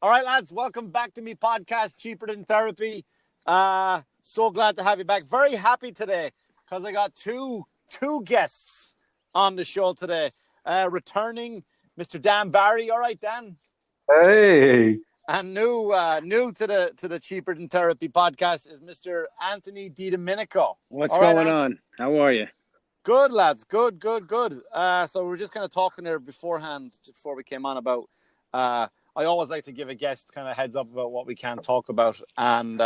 All right, lads, welcome back to me podcast, Cheaper Than Therapy. So glad to have you back. Very happy today because I got two guests on the show today. Returning, Mr. Dan Barry. All right, Dan. Hey. And new to the Cheaper Than Therapy podcast is Mr. Anthony Didiminico. What's going on? How are you? Good, lads. Good. So we're just kind of talking there beforehand, before we came on, about I always like to give a guest kind of heads up about what we can talk about, and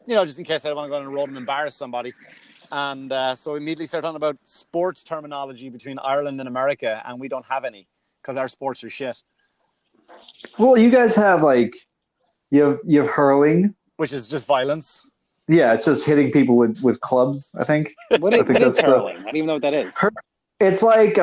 just in case I don't want to go on a road and embarrass somebody. And so we immediately start talking about sports terminology between Ireland and America, and we don't have any because our sports are shit. Well, you guys have you have hurling, which is just violence. Yeah, it's just hitting people with clubs, I think. What is hurling? I don't even know what that is. It's like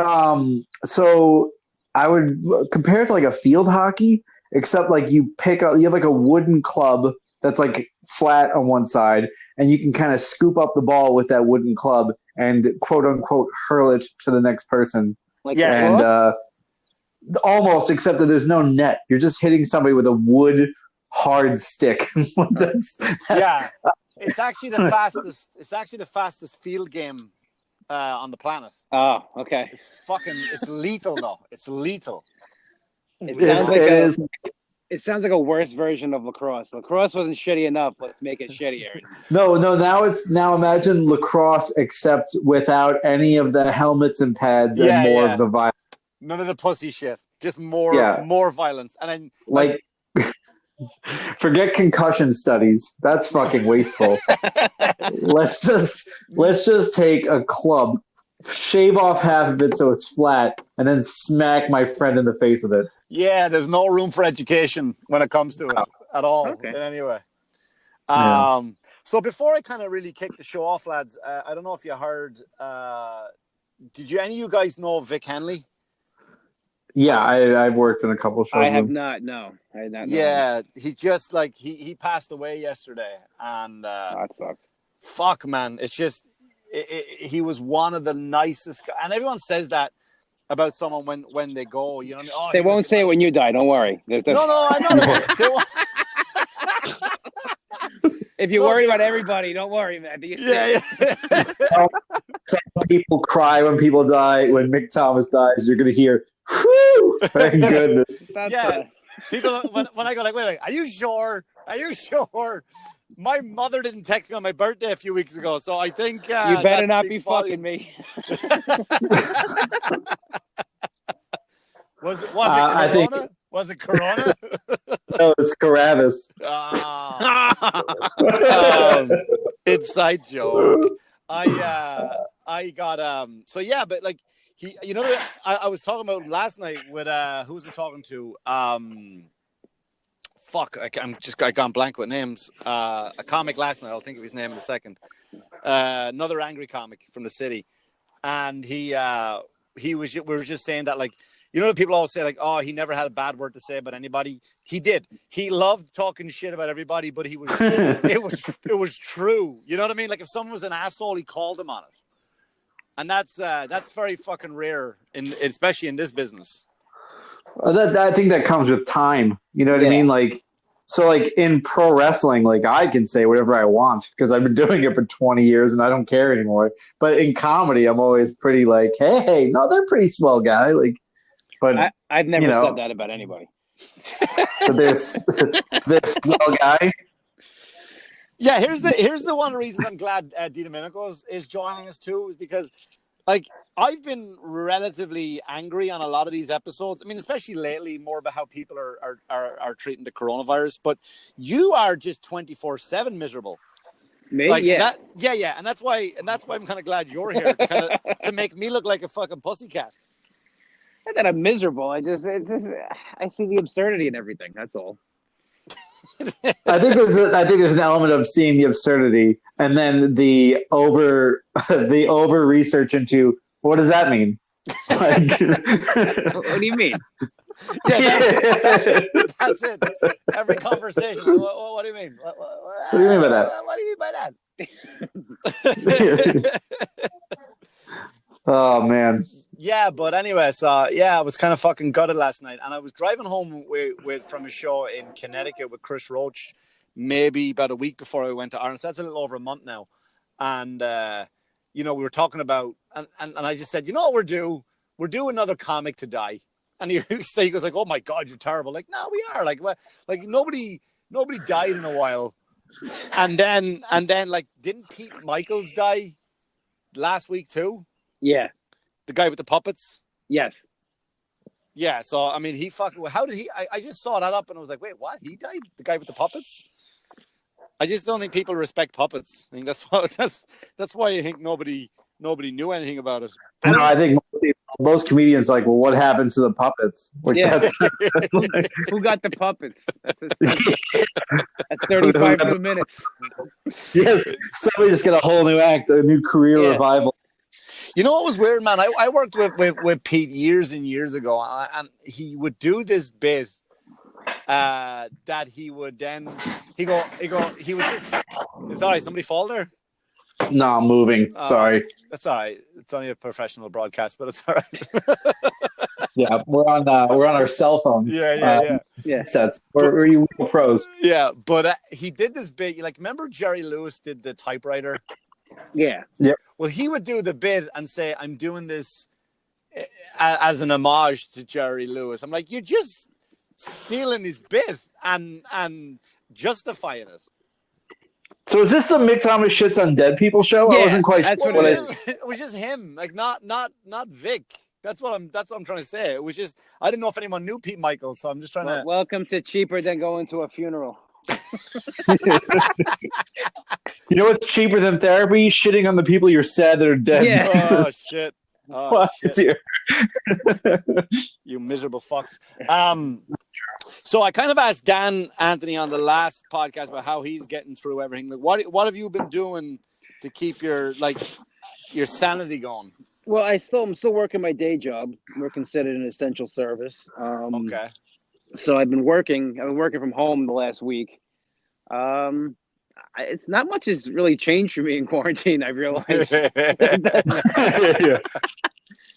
so I would compare it to like a field hockey, except like you have like a wooden club that's like flat on one side, and you can kind of scoop up the ball with that wooden club and quote unquote hurl it to the next person. Almost, except that there's no net. You're just hitting somebody with a wood hard stick. Yeah, it's actually the fastest. It's actually the fastest field game on the planet. Oh, okay. It's lethal though. It's lethal. It sounds like a worse version of lacrosse. Lacrosse wasn't shitty enough. Let's make it shittier. No. Now imagine lacrosse, except without any of the helmets and pads and more of the violence. None of the pussy shit. Just more violence. And then forget concussion studies. That's fucking wasteful. Let's just take a club, shave off half of it so it's flat, and then smack my friend in the face with it. Yeah, there's no room for education when it comes to it at all. Okay. In any way. So before I kind of really kick the show off, lads, I don't know if you heard. Did any of you guys know Vic Henley? Yeah, I've worked in a couple of shows. I have not. No, I have not. Yeah, he just he passed away yesterday, and that sucked. Fuck, man, it's just he was one of the nicest guys, and everyone says that about someone when they go. You know, they won't say it when you die. Don't worry. No, I know they won't. If you worry about everybody, don't worry, man. Yeah. Some people cry when people die. When Mick Thomas dies, you're going to hear, whew, thank goodness. People, when I go wait, are you sure? Are you sure? My mother didn't text me on my birthday a few weeks ago, so I think... you better not be fucking me. Was it Corona? Was it Corona? No, it's Caravis. Inside joke. I got so yeah, but like he, I was talking about last night with who was I talking to? I gone blank with names. A comic last night. I'll think of his name in a second. Another angry comic from the city, and we were just saying that, like, people always say, like, oh, he never had a bad word to say about anybody. He did. He loved talking shit about everybody, but he was it was true. You know what I mean? Like, if someone was an asshole, he called him on it. And that's very fucking rare, especially in this business. I think that comes with time. You know what I mean? Like, so like in pro wrestling, like I can say whatever I want because I've been doing it for 20 years and I don't care anymore. But in comedy, I'm always pretty like, hey, no, they're a pretty swell guy. Like, but I've never said that about anybody. But there's swell guy. Yeah, here's the one reason I'm glad Didiminico is joining us too, is because, like, I've been relatively angry on a lot of these episodes. I mean, especially lately, more about how people are treating the coronavirus. But you are just 24/7 miserable. Me, like, yeah, and that's why I'm kind of glad you're here to make me look like a fucking pussycat. Not that I'm miserable. I see the absurdity in everything. That's all. I think there's an element of seeing the absurdity and then the over research into what does that mean? Like, what do you mean? Yeah, that's it. Every conversation. What do you mean? What do you mean by that? What do you mean by that? Oh man. Yeah, but anyway, so yeah, I was kind of fucking gutted last night, and I was driving home with from a show in Connecticut with Chris Roach, maybe about a week before I went to Ireland. So that's a little over a month now, and we were talking about, and I just said, you know what we're due? We're due another comic to die, and he goes like, oh my god, you're terrible. Like, no, we are. Like, what? Like nobody died in a while, and then like, didn't Pete Michaels die last week too? Yeah. The guy with the puppets. Yes. Yeah, so I mean, he fucking. How did he? I just saw that up and I was like, wait, what? He died? The guy with the puppets? I just don't think people respect puppets. I think that's why I think nobody knew anything about it. No, I think most comedians are like, well, what happened to the puppets? Like, Yeah. that's Who got the puppets? That's 35 new minutes. yes, somebody just get a whole new act, a new career revival. You know what was weird, man? I worked with Pete years and years ago, and he would do this bit that he would then he would just. It's all right. Somebody fall there? No, I'm moving. Sorry. That's all right. It's only a professional broadcast, but it's all right. Yeah, we're on our cell phones. Yeah. Sets. We're you pros. Yeah, but he did this bit. Like, remember Jerry Lewis did the typewriter? Yeah. Yep. Well, he would do the bit and say, I'm doing this as an homage to Jerry Lewis. I'm like, you're just stealing his bit and justifying it. So is this the Mick Thomas shits on dead people show? Yeah, I wasn't quite that's sure. what it is. It was just him, like not Vic. That's what I'm trying to say. It was just, I didn't know if anyone knew Pete Michaels, so I'm just trying to. Welcome to cheaper than going to a funeral. You know what's cheaper than therapy? Shitting on the people you're sad that are dead. Yeah. Oh shit! Oh shit! Here. You miserable fucks. So I kind of asked Dan Anthony on the last podcast about how he's getting through everything. Like, what have you been doing to keep your sanity going? Well, I'm still working my day job. We're considered an essential service. Okay. So I've been working from home the last week. It's not much has really changed for me in quarantine. I realized. Yeah.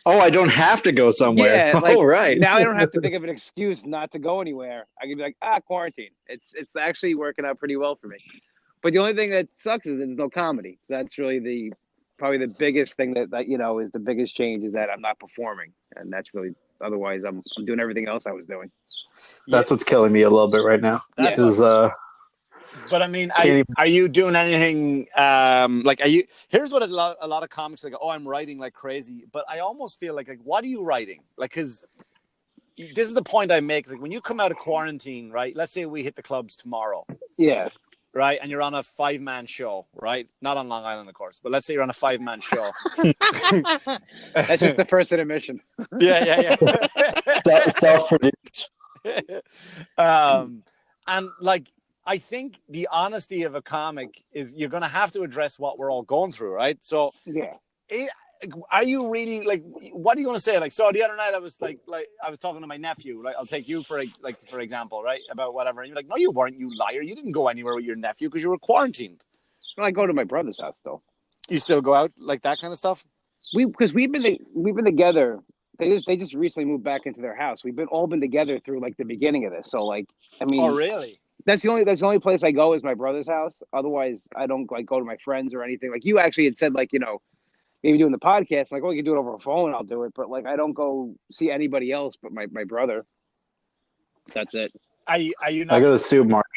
Oh, I don't have to go somewhere. Yeah, like, right. Now I don't have to think of an excuse not to go anywhere. I can be like, quarantine. It's actually working out pretty well for me. But the only thing that sucks is there's no comedy. So that's really probably the biggest thing that is the biggest change is that I'm not performing, and that's really. Otherwise, I'm doing everything else I was doing. That's what's killing me a little bit right now. But I mean, are you doing anything? Here's what a lot of comics are like. Oh, I'm writing like crazy, but I almost feel like what are you writing? Like, because this is the point I make. Like, when you come out of quarantine, right? Let's say we hit the clubs tomorrow. Yeah. Right, and you're on a 5-man show, right? Not on Long Island, of course, but let's say you're on a 5-man show. That's just the first intermission. Yeah. Self-produced. And like, I think the honesty of a comic is you're going to have to address what we're all going through, right? So, yeah. Are you really like? What are you going to say? Like, so the other night I was like I was talking to my nephew. Like, I'll take you for example, right? About whatever. And you're like, no, you weren't, you liar. You didn't go anywhere with your nephew because you were quarantined. Well, I go to my brother's house though. You still go out like that kind of stuff? Because we've been together. They just recently moved back into their house. We've all been together through like the beginning of this. So like, I mean, oh really? That's the only place I go is my brother's house. Otherwise, I don't like go to my friends or anything. Like you actually had said, like maybe doing the podcast, like, oh, you can do it over a phone, I'll do it. But like, I don't go see anybody else but my brother. That's it. Are you not? I go to the supermarket.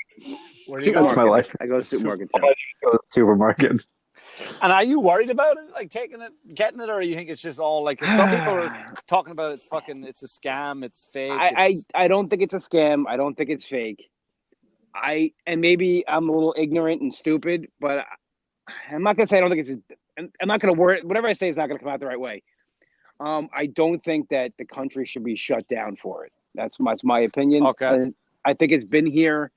Where do you go? That's my life. I go to the supermarket. I go to the supermarket. And are you worried about it, like taking it, getting it, or you think it's just all like? Some people are talking about it's a scam, it's fake. I don't think it's a scam. I don't think it's fake. And maybe I'm a little ignorant and stupid, but I'm not gonna say I don't think it's. I'm not going to worry. Whatever I say is not going to come out the right way. I don't think that the country should be shut down for it. That's my opinion. Okay. And I think it's been here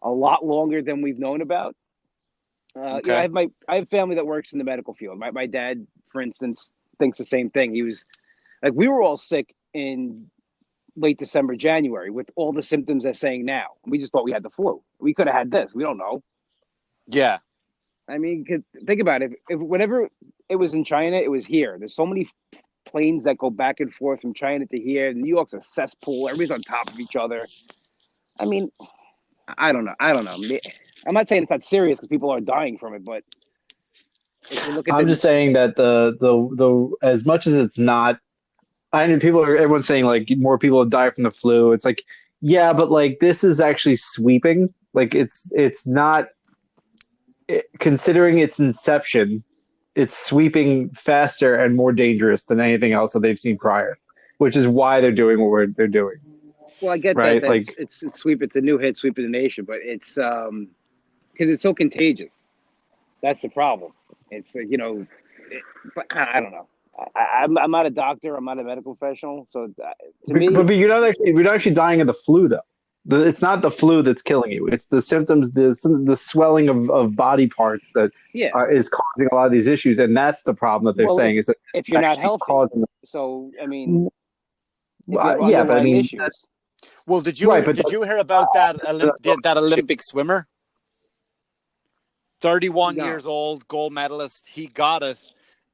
a lot longer than we've known about. Okay. I have family that works in the medical field. My dad, for instance, thinks the same thing. He was like, we were all sick in late December, January, with all the symptoms they're saying now. We just thought we had the flu. We could have had this. We don't know. Yeah. I mean, think about it. If whenever it was in China, it was here. There's so many planes that go back and forth from China to here. New York's a cesspool. Everybody's on top of each other. I mean, I don't know. I'm not saying it's not serious because people are dying from it, but if you look at I'm just saying that the as much as it's not, I mean, everyone's saying like more people die from the flu. It's like, yeah, but like this is actually sweeping. Like it's not considering its inception, it's sweeping faster and more dangerous than anything else that they've seen prior, which is why they're doing what they're doing. Well, I get right? that. Like it's sweep. It's a new hit, sweep of the nation, but it's because it's so contagious. That's the problem. It's but I don't know. I'm not a doctor. I'm not a medical professional. So to me, but you're not actually dying of the flu though. It's not the flu that's killing you. It's the symptoms, the swelling of body parts that is causing a lot of these issues, and that's the problem that they're saying is that if you're not healthy. So I mean, but I mean, issues. Well, did you hear about that Olympic swimmer? 31 years old, gold medalist. He got it,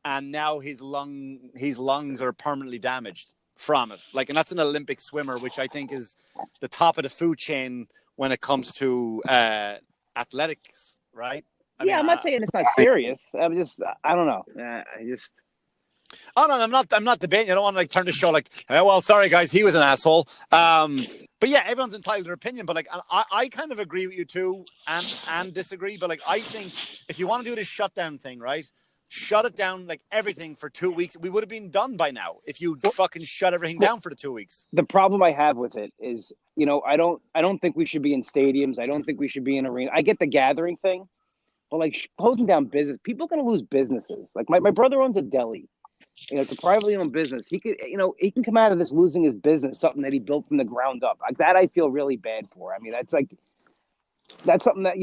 and now his lungs are permanently damaged from it. Like, and that's an Olympic swimmer, which I think is the top of the food chain when it comes to athletics, right? I'm not saying it's not serious. I don't know. Oh no, I'm not debating. I don't want to turn the show like, oh, well, sorry guys, he was an asshole. But yeah, everyone's entitled to their opinion. But like, I kind of agree with you too, and disagree. But like, I think if you want to do this shutdown thing, right? Shut it down like everything for 2 weeks. We would have been done by now if you fucking shut everything down for the 2 weeks. The problem I have with it is, I don't think we should be in stadiums. I don't think we should be in arena. I get the gathering thing, but like closing down business, people are going to lose businesses. Like my brother owns a deli. It's a privately owned business. He could, he can come out of this losing his business, something that he built from the ground up. Like that, I feel really bad for. I mean, that's something that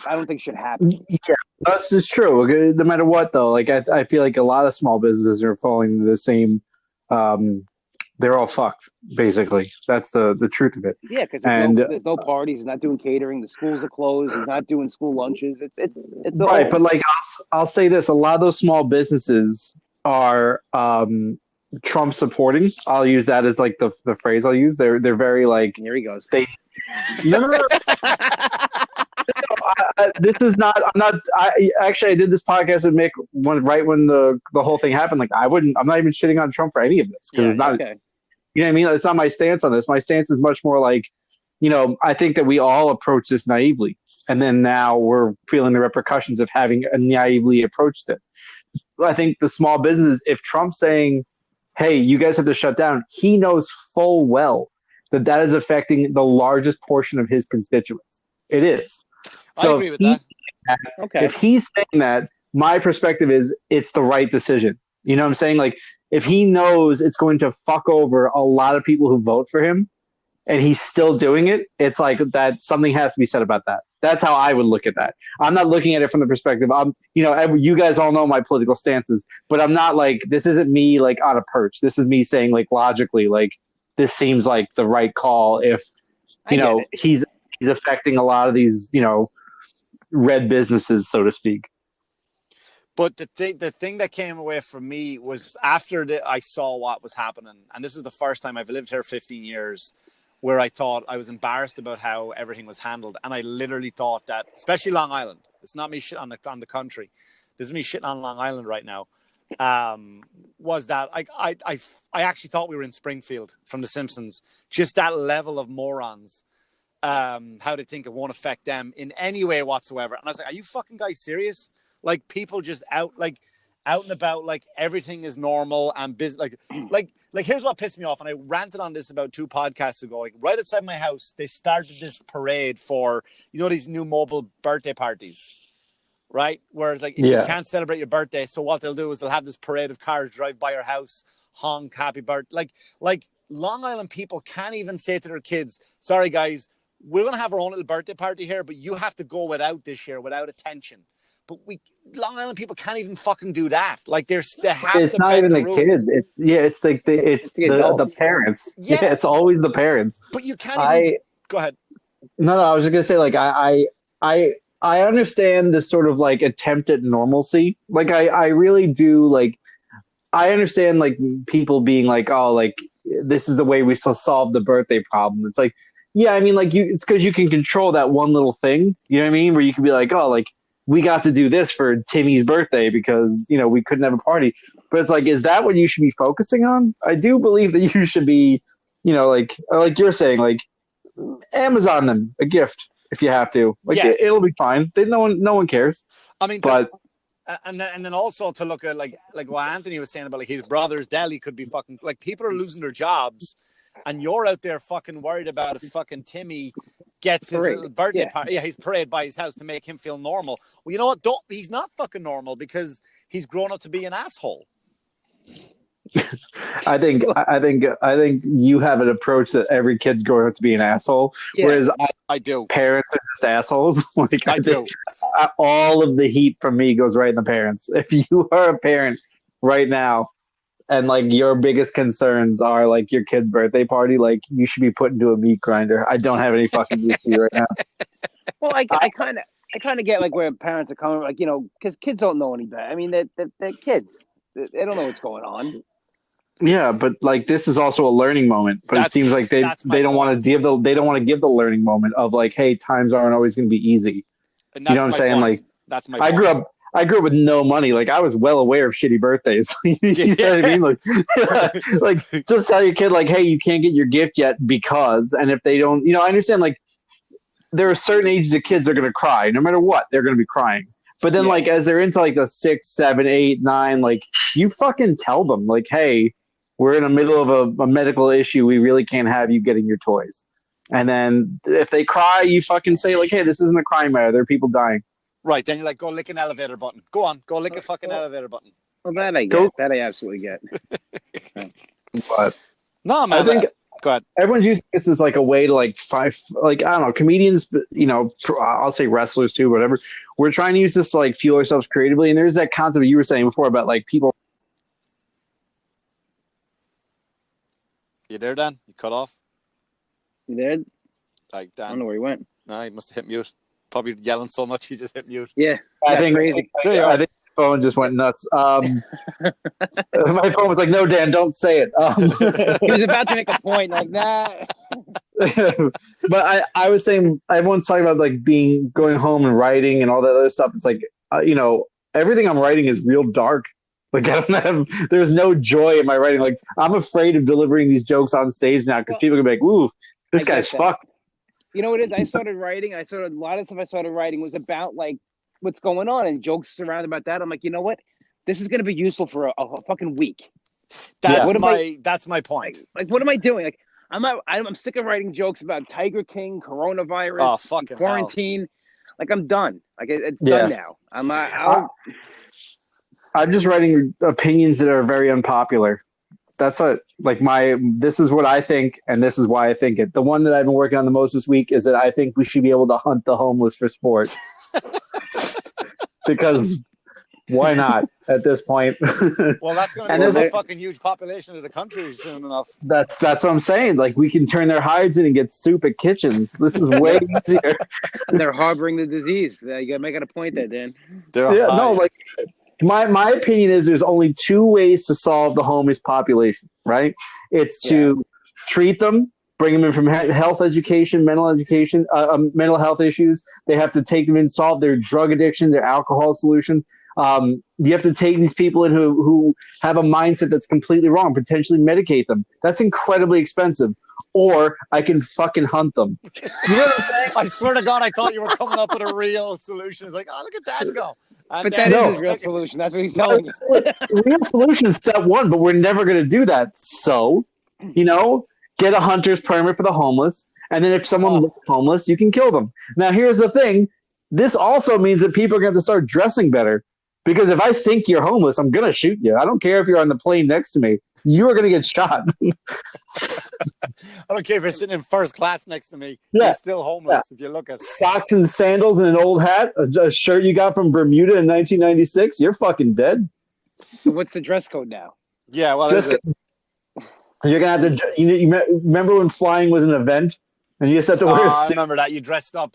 I don't think should happen. Yeah, that's just true. No matter what, though, like I feel like a lot of small businesses are falling into the same. They're all fucked, basically. That's the truth of it. Yeah, because there's no parties. He's not doing catering. The schools are closed. He's not doing school lunches. It's right. But like I'll say this: a lot of those small businesses are Trump supporting. I'll use that as like the phrase I'll use. They're very like. Here he goes. No. This is not. I'm not. I did this podcast with Mick when the whole thing happened. Like I'm not even shitting on Trump for any of this because it's not. Okay. You know what I mean? It's not my stance on this. My stance is much more like, I think that we all approach this naively, and then now we're feeling the repercussions of having naively approached it. I think the small businesses, if Trump's saying, "Hey, you guys have to shut down," he knows full well that is affecting the largest portion of his constituents. It is. So I agree with that. Okay. If he's saying that, my perspective is it's the right decision. You know what I'm saying? Like, if he knows it's going to fuck over a lot of people who vote for him and he's still doing it, it's like that something has to be said about that. That's how I would look at that. I'm not looking at it from the perspective, you guys all know my political stances, but I'm not like, this isn't me like on a perch. This is me saying like logically, like this seems like the right call if, he's affecting a lot of these, red businesses, so to speak. But the thing that came away from me was after I saw what was happening, and this was the first time I've lived here 15 years, where I thought I was embarrassed about how everything was handled, and I literally thought that, especially Long Island, it's not me shit on the country, this is me shitting on Long Island right now. Was that I actually thought we were in Springfield from The Simpsons, just that level of morons. How they think it won't affect them in any way whatsoever. And I was like, are you fucking guys serious? Like people just out and about, like everything is normal and business. Like here's what pissed me off. And I ranted on this about 2 podcasts ago. Like right outside my house, they started this parade for, these new mobile birthday parties, right? Whereas like, if you can't celebrate your birthday, so what they'll do is they'll have this parade of cars drive by your house, honk, happy birthday. Like Long Island people can't even say to their kids, sorry guys, we're going to have our own little birthday party here, but you have to go without this year, without attention. But Long Island people can't even fucking do that. Like they have it's to not even the rules. Kids. It's like the parents. Yeah, it's always the parents. But you can't even go ahead. No, I was just gonna say like I understand this sort of like attempt at normalcy. Like I really do like I understand like people being like, oh, like this is the way we solve the birthday problem. It's like, yeah, I mean, like it's because you can control that one little thing. You know what I mean? Where you can be like, oh, like we got to do this for Timmy's birthday because we couldn't have a party. But it's like, is that what you should be focusing on? I do believe that you should be, like you're saying, like Amazon them a gift if you have to. Like it'll be fine. No one cares. I mean, but. And then also to look at like what Anthony was saying about like his brother's deli could be fucking like people are losing their jobs, and you're out there fucking worried about if fucking Timmy gets his little birthday party, his parade by his house to make him feel normal. Well, you know what? He's not fucking normal because he's grown up to be an asshole. I think you have an approach that every kid's growing up to be an asshole, whereas I do. Parents are just assholes. Like I do. All of the heat from me goes right in the parents. If you are a parent right now and like your biggest concerns are like your kid's birthday party, like you should be put into a meat grinder. I don't have any fucking use for you right now. Well, I kind of get like where parents are coming, like because kids don't know any better. I mean, they're kids. They don't know what's going on. Yeah, but like this is also a learning moment. But it seems like they don't want to give the learning moment of like, hey, times aren't always going to be easy. You know what I'm saying? Point. Like that's my. I grew up with no money. Like I was well aware of shitty birthdays. You know what I mean? Like just tell your kid like, hey, you can't get your gift yet because, and if they don't, I understand. Like there are certain ages of kids that are going to cry no matter what. They're going to be crying. But then like as they're into like the 6, 7, 8, 9, like you fucking tell them like, hey, we're in the middle of a medical issue. We really can't have you getting your toys. And then if they cry, you fucking say like, hey, this isn't a crime matter. There are people dying. Right. Then you're like, go lick an elevator button. Go on. Go lick a fucking elevator button. Well, that I get. That I absolutely get. But no, man. I think go ahead. Everyone's using this as like a way to like I don't know, comedians, I'll say wrestlers too, whatever. We're trying to use this to like fuel ourselves creatively. And there's that concept you were saying before about like people. You there, Dan? You cut off? You there? Like Dan. I don't know where he went. No, he must have hit mute. Probably yelling so much he just hit mute. Yeah. I think crazy. I think the phone just went nuts. My phone was like, no, Dan, don't say it. He was about to make a point, like, nah. But I was saying, everyone's talking about like going home and writing and all that other stuff. It's like, everything I'm writing is real dark. Like there's no joy in my writing. Like I'm afraid of delivering these jokes on stage now because people can be like, "Ooh, this guy's fucked." You know what it is? I started writing. A lot of stuff I started writing was about like what's going on and jokes surrounded about that. I'm like, you know what? This is going to be useful for a fucking week. That's my point. Like, what am I doing? Like, I'm sick of writing jokes about Tiger King, coronavirus, quarantine. Hell. Like I'm done. Like it's done now. I'm just writing opinions that are very unpopular. That's this is what I think, and this is why I think it. The one that I've been working on the most this week is that I think we should be able to hunt the homeless for sport. Because why not at this point? Well, that's going to be a fucking huge population of the country soon enough. That's what I'm saying. Like we can turn their hides in and get soup at kitchens. This is way easier. They're harboring the disease. You got to make it a point there, Dan. My opinion is there's only two ways to solve the homeless population, right? It's to treat them, bring them in from health education, mental health issues. They have to take them in, solve their drug addiction, their alcohol solution. You have to take these people in who have a mindset that's completely wrong, potentially medicate them. That's incredibly expensive. Or I can fucking hunt them. You know what I'm saying? I swear to God, I thought you were coming up with a real solution. It's like, oh, look at that go. And but that is his real solution. That's what he's telling you. Real solution is step one, but we're never going to do that. So, get a hunter's permit for the homeless. And then if someone looks homeless, you can kill them. Now, here's the thing. This also means that people are going to have to start dressing better. Because if I think you're homeless, I'm going to shoot you. I don't care if you're on the plane next to me. You are going to get shot. I don't care if you're sitting in first class next to me. Yeah. You're still homeless if you look at socks and sandals and an old hat, a shirt you got from Bermuda in 1996. You're fucking dead. So what's the dress code now? Yeah, well, you're going to have to. You remember when flying was an event and you just have to wear a suit? I remember that. You dressed up.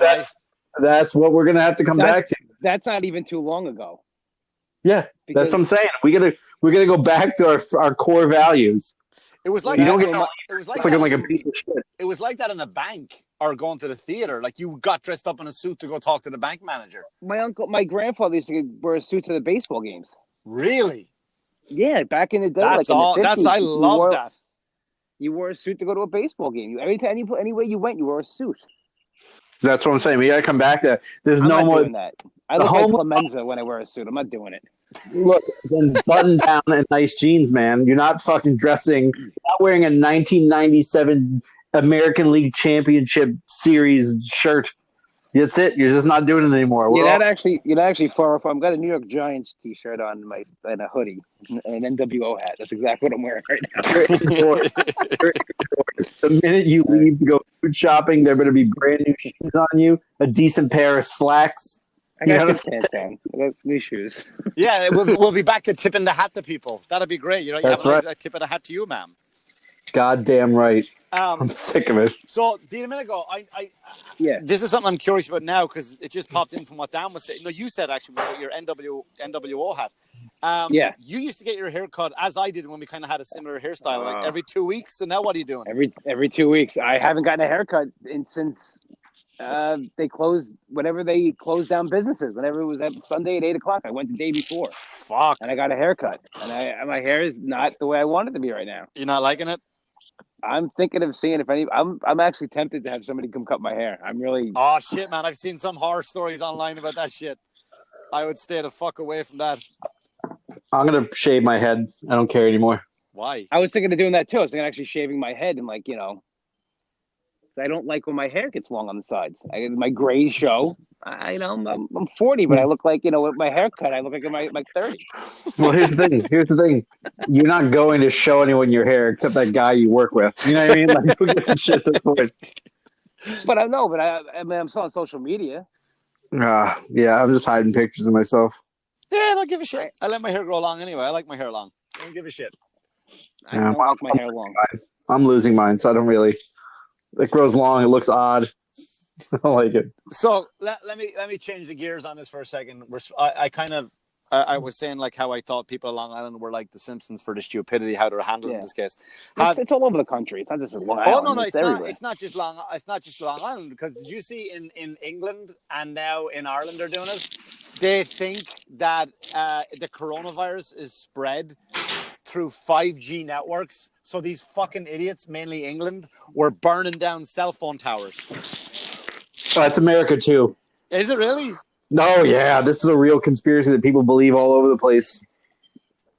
That's what we're gonna have to come back to. That's not even too long ago. Yeah, Because that's what I'm saying. We gotta go back to our core values. It was like You that. don't get It was like It's that. like a piece of shit. It was like that in a bank or going to the theater. Like you got dressed up in a suit to go talk to the bank manager. my grandfather used to wear a suit to the baseball games. Really? Yeah, back in the day, That's like in all. the 50s, I love that. You wore a suit to go to a baseball game. Anywhere you went, you wore a suit. That's what I'm saying. We gotta come back to. There's I'm no not more. doing that. I look like Clemenza when I wear a suit. I'm not doing it. Look, then button down and nice jeans, man. You're not fucking dressing. You're not wearing a 1997 American League Championship Series shirt. That's it. You're just not doing it anymore. You're not actually far off. I've got a New York Giants T-shirt on and a hoodie, and an NWO hat. That's exactly what I'm wearing right now. The minute you leave to go food shopping, there better be brand new shoes on you, a decent pair of slacks. I got good pants on. I got new shoes. Yeah, we'll be back to tipping the hat to people. That'd be great. You know, That's right. I tip of the hat to you, ma'am. Goddamn right. I'm sick of it. So, Didiminico, Yeah. This is something I'm curious about now because it just popped in from what Dan was saying. No, you said actually about your NWO hat. Yeah. You used to get your hair cut as I did when we kind of had a similar hairstyle, like every 2 weeks. So now what are you doing? Every 2 weeks. I haven't gotten a haircut since they closed. Whenever they closed down businesses, whenever it was that Sunday at 8:00, I went the day before. Fuck. And I got a haircut, and my hair is not the way I want it to be right now. You're not liking it? I'm thinking of seeing if any. I'm actually tempted to have somebody come cut my hair. I'm really. Oh shit, man! I've seen some horror stories online about that shit. I would stay the fuck away from that. I'm gonna shave my head. I don't care anymore. Why? I was thinking of doing that too. I was thinking of actually shaving my head and I don't like when my hair gets long on the sides. My grays show. I'm 40, but I look like with my haircut, I look like I'm like 30. Well, here's the thing. You're not going to show anyone your hair except that guy you work with. You know what I mean? Like, who gets a shit at this point? But I know. But I'm still on social media. Yeah. I'm just hiding pictures of myself. Yeah, I don't give a shit. I let my hair grow long anyway. I like my hair long. I don't give a shit. I don't like my hair long. I'm losing mine, so I don't really. It grows long. It looks odd. I don't like it. So let me change the gears on this for a second. I was saying like how I thought people on Long Island were like the Simpsons for the stupidity how they're handling this case. It's all over the country. It's not just Long Island. Oh no, it's not just Long Island. Because did you see in England and now in Ireland they're doing it? They think that the coronavirus is spread through 5G networks. So these fucking idiots, mainly England, were burning down cell phone towers. That's America too. Is it really? No, yeah. This is a real conspiracy that people believe all over the place.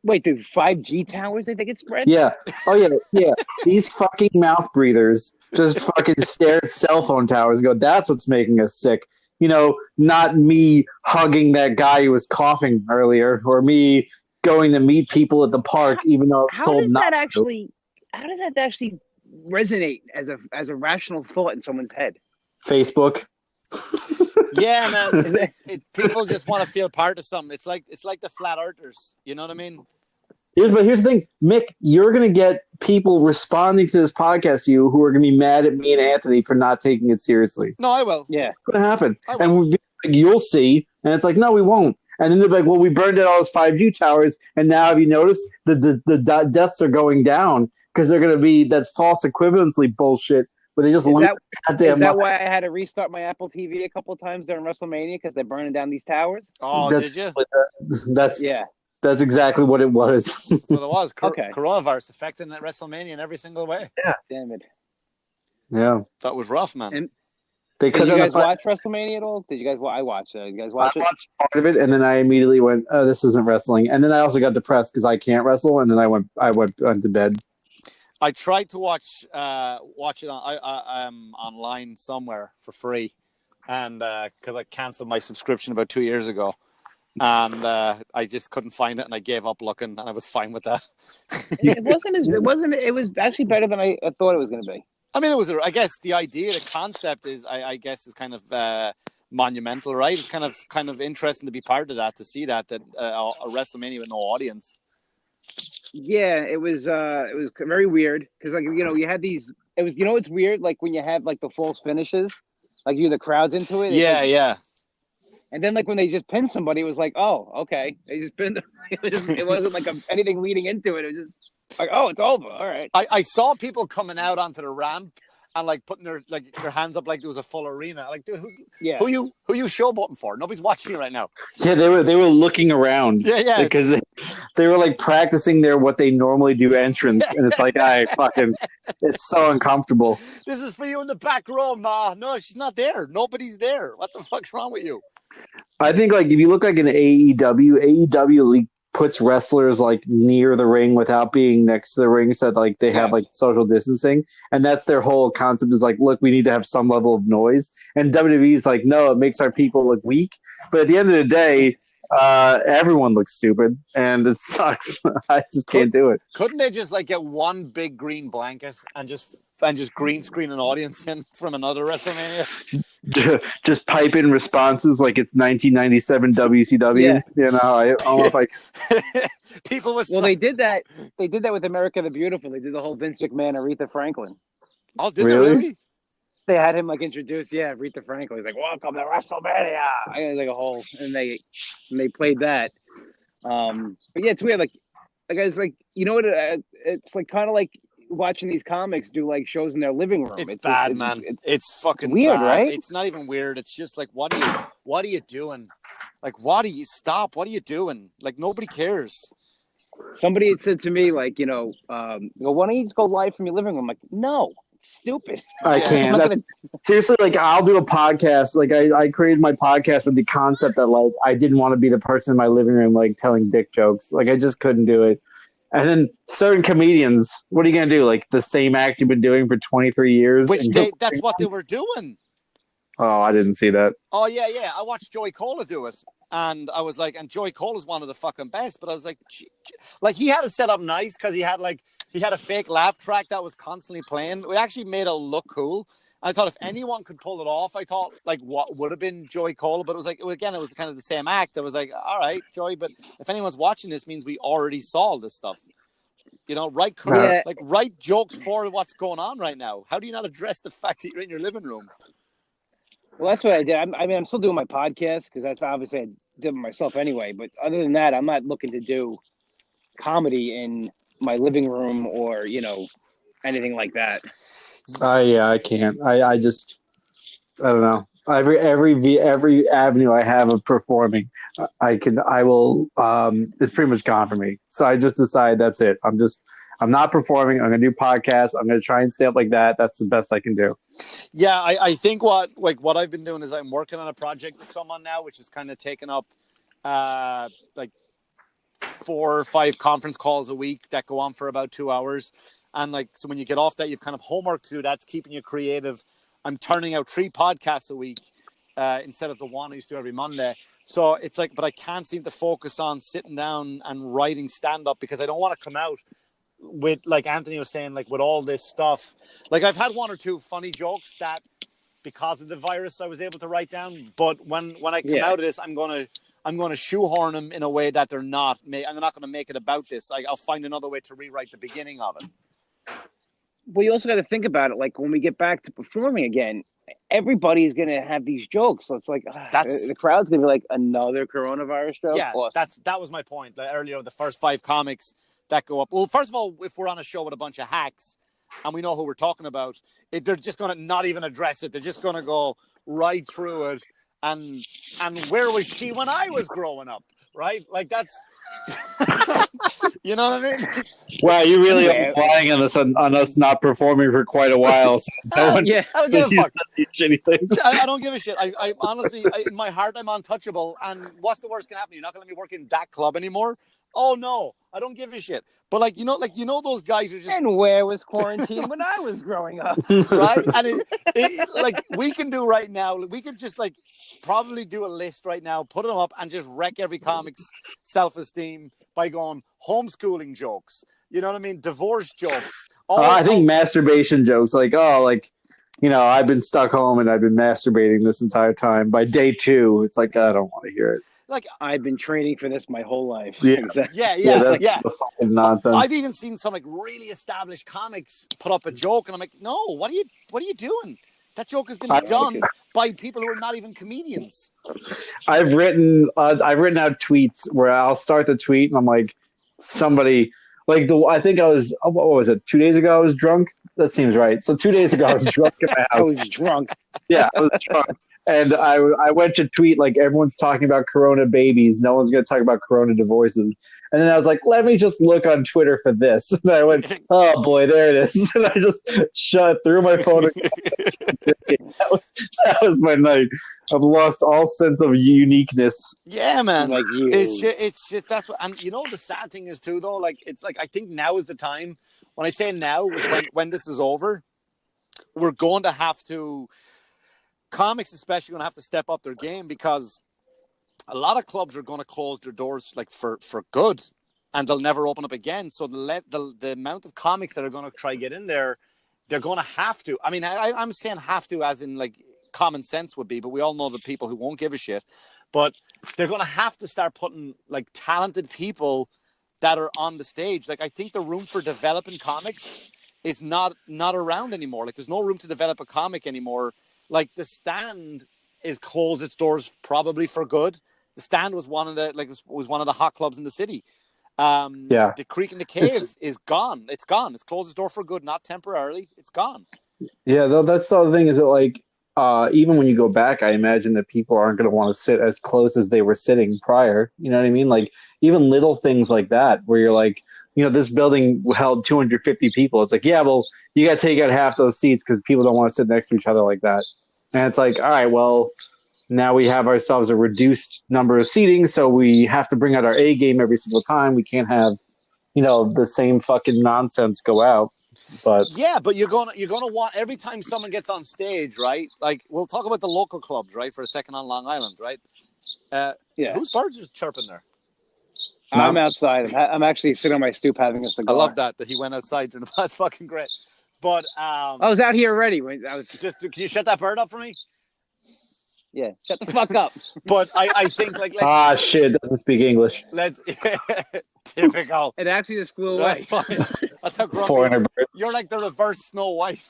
Wait, do 5G towers they think it's spread? Yeah. Oh, yeah. These fucking mouth breathers just fucking stare at cell phone towers and go, that's what's making us sick. Not me hugging that guy who was coughing earlier or me going to meet people at the park, even though I was told not to. How does that actually resonate as a rational thought in someone's head? Facebook. Yeah, man. People just want to feel part of something. It's like the flat earthers. You know what I mean? But here's the thing, Mick. You're gonna get people responding to this podcast to you who are gonna be mad at me and Anthony for not taking it seriously. No, I will. Yeah, it's gonna happen, and you'll see. And it's like, no, we won't. And then they're like, well, we burned down all those 5G towers, and now have you noticed the deaths are going down because they're gonna be that false equivalency bullshit. But they just is that why I had to restart my Apple TV a couple of times during WrestleMania because they're burning down these towers? Oh, did you? That's exactly what it was. So there was coronavirus affecting that WrestleMania in every single way. Yeah, damn it. Yeah, that was rough, man. And did you guys watch WrestleMania at all? Did you guys? I watched. You guys watch it? I watched part of it, and then I immediately went, "Oh, this isn't wrestling." And then I also got depressed because I can't wrestle, and then I went to bed. I tried to watch it on online somewhere for free, and because I canceled my subscription about 2 years ago, and I just couldn't find it, and I gave up looking, and I was fine with that. It was actually better than I thought it was going to be. I mean, I guess the idea, the concept is, I guess, is kind of monumental, right? It's kind of interesting to be part of that, to see that a WrestleMania with no audience. Yeah, it was very weird because you had these. It was it's weird like when you have like the false finishes, Like the crowd's into it. Yeah, like, yeah. And then like when they just pinned somebody, it was like, oh, okay. They just pinned. It wasn't like anything leading into it. It was just like, oh, it's over. All right. I saw people coming out onto the ramp and like putting their hands up like there was a full arena. Like, dude, who you showboating for? Nobody's watching you right now. Yeah, they were looking around. Yeah. Because they were like practicing what they normally do entrance, and it's like, it's so uncomfortable. This is for you in the back row, Ma. No, she's not there. Nobody's there. What the fuck's wrong with you? I think like if you look like an AEW like puts wrestlers like near the ring without being next to the ring, so that like they have like social distancing, and that's their whole concept is like, look, we need to have some level of noise. And WWE's like, no, it makes our people look weak. But at the end of the day, everyone looks stupid, and it sucks. I just can't do it. Couldn't they just like get one big green blanket and just green screen an audience in from another WrestleMania? Just pipe in responses like it's 1997 WCW. Yeah. You know, I don't know if I. People was Well, they did that. They did that with America the Beautiful. They did the whole Vince McMahon, Aretha Franklin. Oh, did they really? They had him like introduce, Aretha Franklin. He's like, "Welcome to WrestleMania." I was like a whole, and they played that. But yeah, it's weird. Like I was like, you know what? It's like kind of like watching these comics do like shows in their living room. It's bad, man. It's fucking weird, bad. right? It's not even weird. It's just like, what are you doing? Like, what are you stop? What are you doing? Like, nobody cares. Somebody had said to me, like, why don't you just go live from your living room? I'm like, no, it's stupid. I can't. Seriously, like, I'll do a podcast. Like, I created my podcast with the concept that, like, I didn't want to be the person in my living room, like, telling dick jokes. Like, I just couldn't do it. And then certain comedians, what are you going to do? Like, the same act you've been doing for 23 years? That's what they were doing. Oh, I didn't see that. Oh, yeah. I watched Joey Cola do it. And I was like, and Joey Cola's one of the fucking best. But I was like, he had it set up nice because he had a fake laugh track that was constantly playing. It actually made it look cool. I thought if anyone could pull it off, I thought like what would have been Joey Cola. But it was like, again, it was kind of the same act. I was like, all right, Joey, but if anyone's watching this, means we already saw this stuff. Write jokes for what's going on right now. How do you not address the fact that you're in your living room? Well, that's what I did. I'm still doing my podcast because that's obviously I did it myself anyway. But other than that, I'm not looking to do comedy in my living room or anything like that. I can't. I don't know. Every avenue I have of performing, I will. It's pretty much gone for me. So I just decided that's it. I'm not performing. I'm going to do podcasts. I'm going to try and stay up like that. That's the best I can do. Yeah, I think what I've been doing is I'm working on a project with someone now, which is kind of taking up like 4 or 5 conference calls a week that go on for about 2 hours. And like, so when you get off that, you've kind of homework to do. That's keeping you creative. I'm turning out 3 podcasts a week instead of the one I used to do every Monday. So it's like, but I can't seem to focus on sitting down and writing stand-up because I don't want to come out with, like Anthony was saying, like with all this stuff. Like I've had 1 or 2 funny jokes that because of the virus I was able to write down. But when I come out of this, I'm gonna shoehorn them in a way that they're not. I'm not going to make it about this. I'll find another way to rewrite the beginning of it. Well, you also got to think about it. Like when we get back to performing again, everybody's going to have these jokes. So it's like the crowd's going to be like another coronavirus joke. Yeah, awesome. that was my point earlier. The first 5 comics that go up. Well, first of all, if we're on a show with a bunch of hacks and we know who we're talking about, they're just going to not even address it. They're just going to go right through it. And where was she when I was growing up? Right? Like that's, you know what I mean? Wow, you really are relying on us not performing for quite a while. So I don't give a fuck. Shitty things. I don't give a shit. I honestly, in my heart, I'm untouchable. And what's the worst can happen? You're not going to let me work in that club anymore. Oh no, I don't give a shit. But like those guys are just. And where was quarantine when I was growing up? Right, and like we can do right now. We could just like probably do a list right now, put them up, and just wreck every comic's self-esteem by going homeschooling jokes. You know what I mean? Divorce jokes. I think masturbation jokes, like I've been stuck home and I've been masturbating this entire time. By day 2, it's like I don't want to hear it. Like I've been training for this my whole life. Yeah, exactly. Yeah. Fucking nonsense. I've even seen some like really established comics put up a joke, and I'm like, no, what are you doing? That joke has been done by people who are not even comedians. I've written out tweets where I'll start the tweet and I'm like, somebody like I think I was, what was it? 2 days ago I was drunk. That seems right. So 2 days ago I was drunk in my house. I was drunk. Yeah, I was drunk. And I went to tweet like everyone's talking about Corona babies. No one's going to talk about Corona divorces. And then I was like, let me just look on Twitter for this. And I went, oh boy, there it is. And I just threw my phone. That was my night. I've lost all sense of uniqueness. Yeah, man. Like you. It's just that's what. And you know the sad thing is too, though. Like it's like I think now is the time. When I say now is when this is over, we're going to have to. Comics especially going to have to step up their game because a lot of clubs are going to close their doors like for good, and they'll never open up again. So the amount of comics that are going to try get in there, they're going to have to. I mean, I'm saying have to as in like common sense would be, but we all know the people who won't give a shit. But they're going to have to start putting like talented people that are on the stage. Like I think the room for developing comics is not around anymore. Like there's no room to develop a comic anymore. Like the Stand is closed its doors probably for good. The Stand was one of the hot clubs in the city. The Creek and the Cave is gone. It's gone. It's closed its door for good, not temporarily. It's gone. Yeah, though that's the other thing is that like even when you go back, I imagine that people aren't going to want to sit as close as they were sitting prior. You know what I mean? Like even little things like that, where you're like, you know, this building held 250 people. It's like, yeah, well, you got to take out half those seats because people don't want to sit next to each other like that. And it's like, all right, well, now we have ourselves a reduced number of seating, so we have to bring out our A game every single time. We can't have, you know, the same fucking nonsense go out. But yeah, but you're gonna want every time someone gets on stage, right? Like we'll talk about the local clubs, right, for a second on Long Island, right? Yeah. Whose birds are chirping there? I'm outside. I'm actually sitting on my stoop having a cigar. I love that he went outside. That's fucking great. But I was out here already. I was just. Can you shut that bird up for me? Yeah, shut the fuck up. But I think like shit, doesn't speak English. Let's typical. It actually just flew away. That's fine. That's how grumpy Foreigner bird. You're like the reverse Snow White.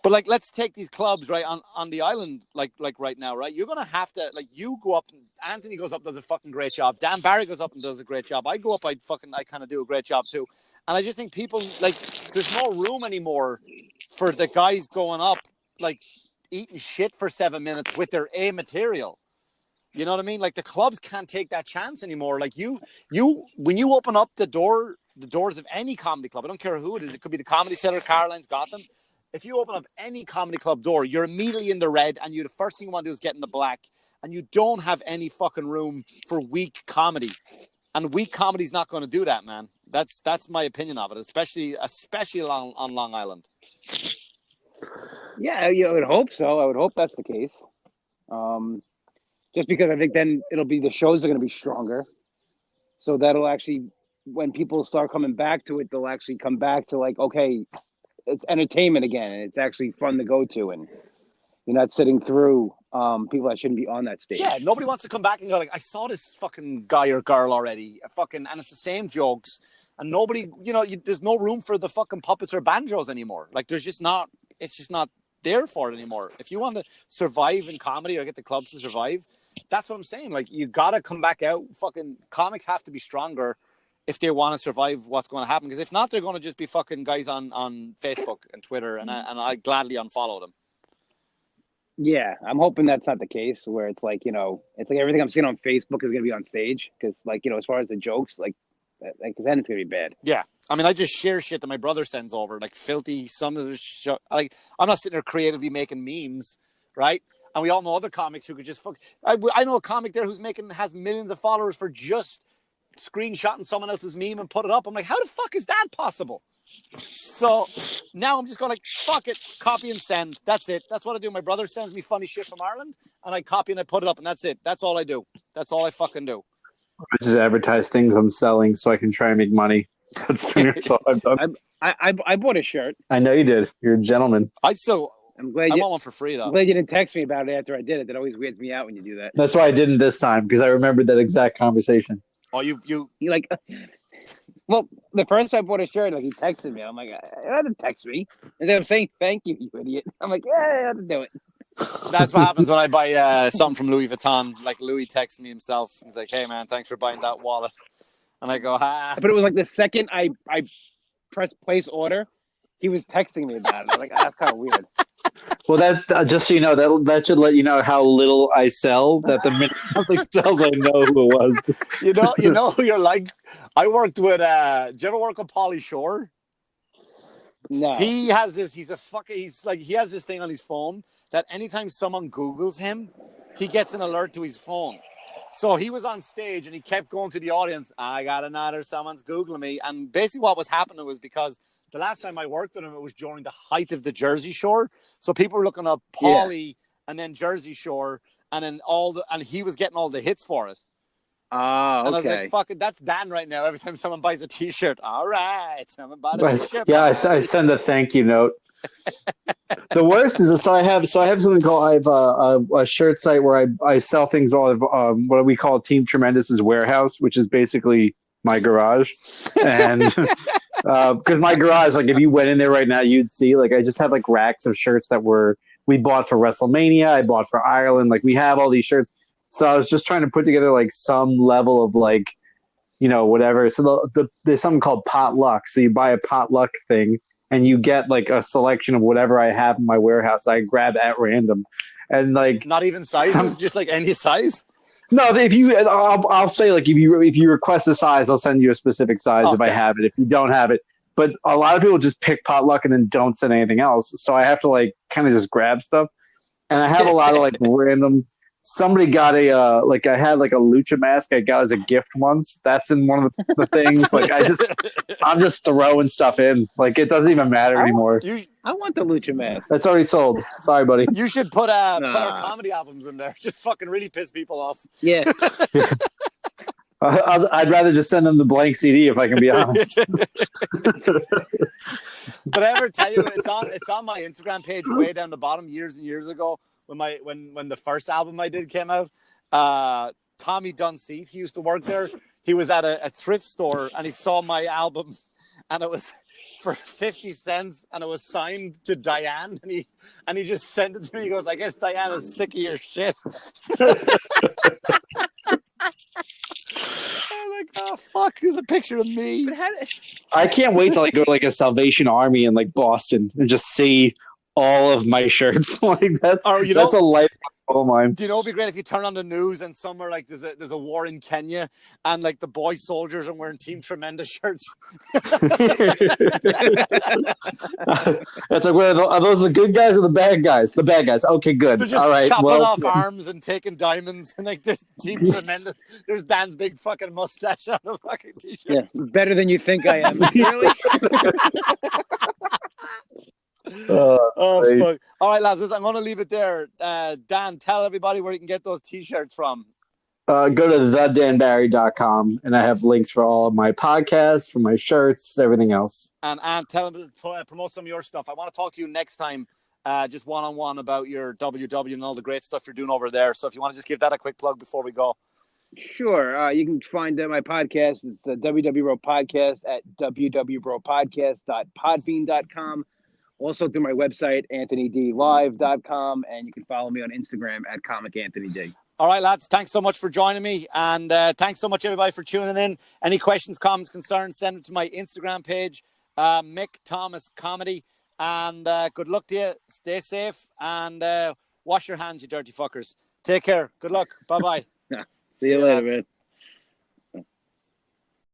But like let's take these clubs right on the island like right now, right? You're gonna have to like you go up and Anthony goes up and does a fucking great job. Dan Barry goes up and does a great job. I go up, I kind of do a great job too. And I just think people like there's no room anymore for the guys going up like eating shit for 7 minutes with their A material. You know what I mean? Like the clubs can't take that chance anymore. Like you when you open up the doors of any comedy club, I don't care who it is, it could be the Comedy Cellar, Caroline's, Gotham. If you open up any comedy club door, you're immediately in the red, and the first thing you want to do is get in the black, and you don't have any fucking room for weak comedy. And weak comedy's not going to do that, man. That's my opinion of it, especially on Long Island. Yeah, I would hope so. I would hope that's the case. Just because I think then it'll be the shows are going to be stronger, so that'll actually when people start coming back to it, they'll actually come back to like, okay, it's entertainment again, and it's actually fun to go to, and you're not sitting through people that shouldn't be on that stage. Yeah, nobody wants to come back and go like, I saw this fucking guy or girl already, and it's the same jokes, and nobody, there's no room for the fucking puppets or banjos anymore. Like, it's just not there for it anymore. If you want to survive in comedy or get the clubs to survive, that's what I'm saying. Like, you gotta come back out. Fucking comics have to be stronger if they want to survive what's going to happen. Because if not, they're going to just be fucking guys on Facebook and Twitter, and I gladly unfollow them. Yeah, I'm hoping that's not the case, where it's like, it's like everything I'm seeing on Facebook is going to be on stage. Because, like, as far as the jokes, like then it's going to be bad. Yeah. I mean, I just share shit that my brother sends over, like filthy, some of the like, I'm not sitting there creatively making memes, right? And we all know other comics who could just I know a comic there has millions of followers for just screenshotting someone else's meme and put it up. I'm like, how the fuck is that possible? So now I'm just going like, fuck it, copy and send. That's it. That's what I do. My brother sends me funny shit from Ireland, and I copy and I put it up, and that's it. That's all I do. That's all I fucking do. I just advertise things I'm selling so I can try and make money. That's pretty much all I've done. I bought a shirt. I know you did. You're a gentleman. I'm glad I want one for free, though. I'm glad you didn't text me about it after I did it. That always weirds me out when you do that. That's why I didn't this time, because I remembered that exact conversation. Oh, you like Well, the first time I bought a shirt, like he texted me. I'm like, you don't have to text me. And then I'm saying thank you, you idiot. I'm like, yeah, I have to do it. That's what happens when I buy something from Louis Vuitton. Like Louis texts me himself. He's like, "Hey man, thanks for buying that wallet." And I go, "Ha." But it was like the second I pressed place order, he was texting me about it. I'm like, that's kind of weird. Well, that just so you know, that should let you know how little I sell. That the minute something sells, I know who it was. You know who you're like. I worked with. Did you ever work with Pauly Shore? No. He has this. He has this thing on his phone that anytime someone Googles him, he gets an alert to his phone. So he was on stage and he kept going to the audience. I got another. Someone's Googling me. And basically what was happening was because the last time I worked with him, it was during the height of the Jersey Shore. So people were looking up Pauly and then Jersey Shore and then and he was getting all the hits for it. Oh, okay. And I was like, fuck it, that's Dan right now. Every time someone buys a T-shirt, all right, someone bought a T-shirt. Yeah, I send a thank you note. The worst is I have something called I have a shirt site where I sell things all of what we call Team Tremendous's warehouse, which is basically my garage, and because my garage, like if you went in there right now, you'd see like I just have like racks of shirts that we bought for WrestleMania, I bought for Ireland, like we have all these shirts. So I was just trying to put together like some level of like, whatever. So there's something called potluck. So you buy a potluck thing and you get like a selection of whatever I have in my warehouse. I grab at random, and like not even sizes, just like any size. No, if I'll say like if you request a size, I'll send you a specific size if I have it. If you don't have it, but a lot of people just pick potluck and then don't send anything else. So I have to like kind of just grab stuff, and I have a lot of like random. Somebody got I had like a lucha mask I got as a gift once. That's in one of the things. Like I'm just throwing stuff in. Like it doesn't even matter anymore. I want the lucha mask. That's already sold. Sorry, buddy. You should put our comedy albums in there. Just fucking really piss people off. Yeah. I'd rather just send them the blank CD if I can be honest. But I ever tell you it's on my Instagram page way down the bottom years and years ago. When the first album I did came out, Tommy Dunseith, he used to work there. He was at a thrift store and he saw my album, and it was for 50 cents, and it was signed to Diane, and he just sent it to me. He goes, "I guess Diane is sick of your shit." I'm like, oh fuck! There's a picture of me. I can't wait to like go to like a Salvation Army in like Boston and just see all of my shirts. Like that's a life goal of mine. Do you know it'd be great if you turn on the news and somewhere like there's a war in Kenya and like the boy soldiers are wearing Team Tremendous shirts. That's like, are those the good guys or the bad guys? The bad guys. Okay, good. They're just all right, chopping off arms and taking diamonds and like there's Team Tremendous. There's Dan's big fucking mustache on the fucking t-shirt. Yeah, better than you think I am. Really? Oh fuck! All right, lads, I'm going to leave it there. Dan, tell everybody where you can get those T-shirts from. Go to thedanbarry.com, and I have links for all of my podcasts, for my shirts, everything else. And tell them to promote some of your stuff. I want to talk to you next time, just one-on-one about your WW and all the great stuff you're doing over there. So if you want to just give that a quick plug before we go. Sure. You can find my podcast. It's the WW Bro Podcast at www.bropodcast.podbean.com. Also through my website, anthonydlive.com, and you can follow me on Instagram at ComicAnthonyD. All right, lads, thanks so much for joining me, and thanks so much, everybody, for tuning in. Any questions, comments, concerns, send them to my Instagram page, Mick Thomas Comedy, and good luck to you. Stay safe, and wash your hands, you dirty fuckers. Take care. Good luck. Bye-bye. See you later, man.